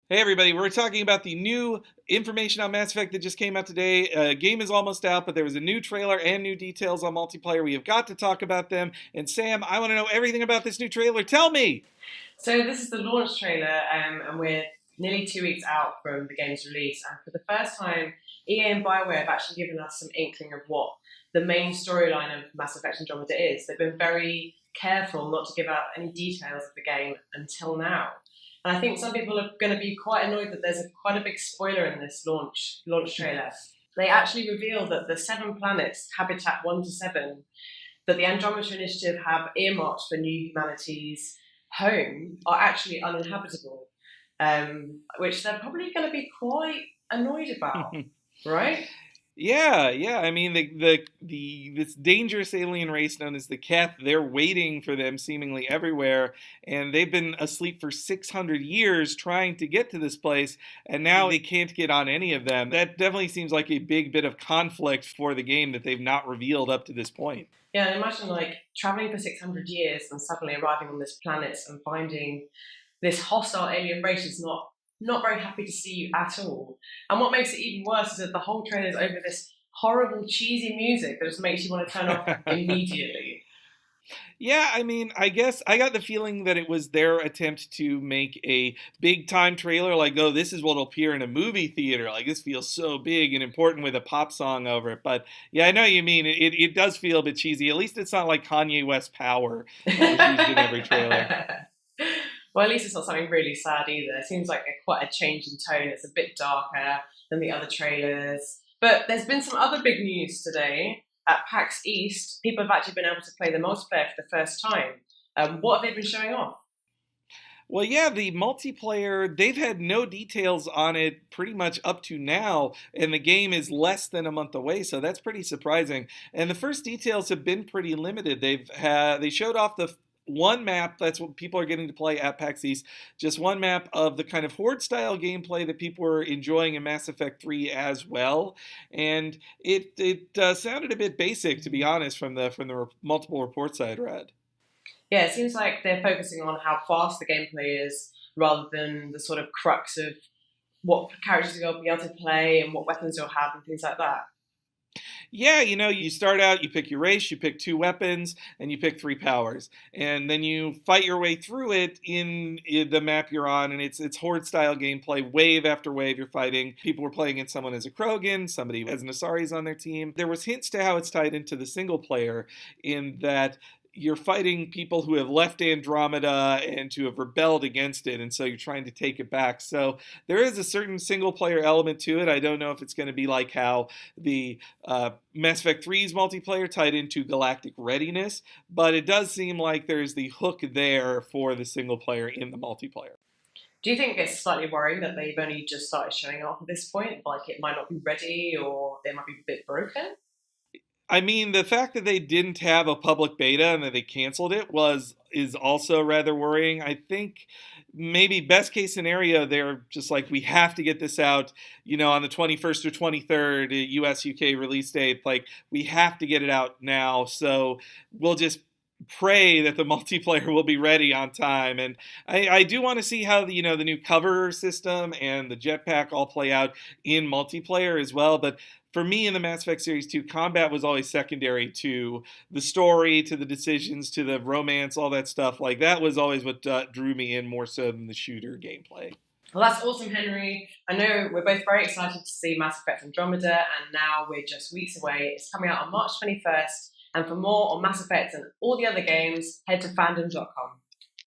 Hey everybody, we're talking about the new information on Mass Effect that just came out today. Game is almost out, but there was a new trailer and new details on multiplayer. We have got to talk about them. And Sam, I want to know everything about this new trailer. Tell me! So this is the launch trailer, and we're nearly 2 weeks out from the game's release. And for the first time, EA and Bioware have actually given us some inkling of what the main storyline of Mass Effect Andromeda is. They've been very careful not to give out any details of the game until now. And I think some people are going to be quite annoyed that there's quite a big spoiler in this launch trailer. They actually reveal that the 7 planets, Habitat 1 to 7, that the Andromeda Initiative have earmarked for New Humanity's home are actually uninhabitable, which they're probably going to be quite annoyed about, right? Yeah. I mean, this dangerous alien race known as the Keth, they're waiting for them seemingly everywhere, and they've been asleep for 600 years trying to get to this place, and now they can't get on any of them. That definitely seems like a big bit of conflict for the game that they've not revealed up to this point. Yeah, and imagine like traveling for 600 years and suddenly arriving on this planet and finding this hostile alien race is not very happy to see you at all. And what makes it even worse is that the whole trailer is over this horrible cheesy music that just makes you want to turn off immediately. Yeah, I mean, I guess I got the feeling that it was their attempt to make a big time trailer, like, oh, this is what'll appear in a movie theater. Like, this feels so big and important with a pop song over it. But yeah, I know what you mean. It does feel a bit cheesy. At least it's not like Kanye West Power that was used in every trailer. Well, at least it's not something really sad either. It seems like quite a change in tone. It's a bit darker than the other trailers. But there's been some other big news today. At PAX East, people have actually been able to play the multiplayer for the first time. What have they been showing off? Well, yeah, the multiplayer, they've had no details on it pretty much up to now, and the game is less than a month away, so that's pretty surprising. And the first details have been pretty limited. They showed off the one map, that's what people are getting to play at PAX East, just one map of the kind of horde style gameplay that people were enjoying in Mass Effect 3 as well. And it sounded a bit basic, to be honest, from the multiple reports I had read. Yeah, it seems like they're focusing on how fast the gameplay is rather than the sort of crux of what characters you'll be able to play and what weapons you'll have and things like that. Yeah, you start out, you pick your race, you pick 2 weapons, and you pick 3 powers, and then you fight your way through it in the map you're on, and it's horde style gameplay, wave after wave. You're fighting. People were playing against someone as a Krogan, somebody as an Asari's on their team. There was hints to how it's tied into the single player, in that you're fighting people who have left Andromeda and to have rebelled against it, and so you're trying to take it back. So there is a certain single player element to it. I don't know if it's going to be like how the Mass Effect 3's multiplayer tied into Galactic Readiness, but it does seem like there's the hook there for the single player in the multiplayer. Do you think it's slightly worrying that they've only just started showing off at this point? Like it might not be ready or they might be a bit broken? I mean, the fact that they didn't have a public beta and that they canceled it was is also rather worrying. I think maybe best case scenario, they're just like, we have to get this out, on the 21st or 23rd US UK release date. Like, we have to get it out now. So we'll just pray that the multiplayer will be ready on time. And I do want to see how the new cover system and the jetpack all play out in multiplayer as well. But for me in the Mass Effect Series 2, combat was always secondary to the story, to the decisions, to the romance, all that stuff. Like, that was always what drew me in more so than the shooter gameplay. Well, that's awesome, Henry. I know we're both very excited to see Mass Effect Andromeda, and now we're just weeks away. It's coming out on March 21st. And for more on Mass Effect and all the other games, head to fandom.com.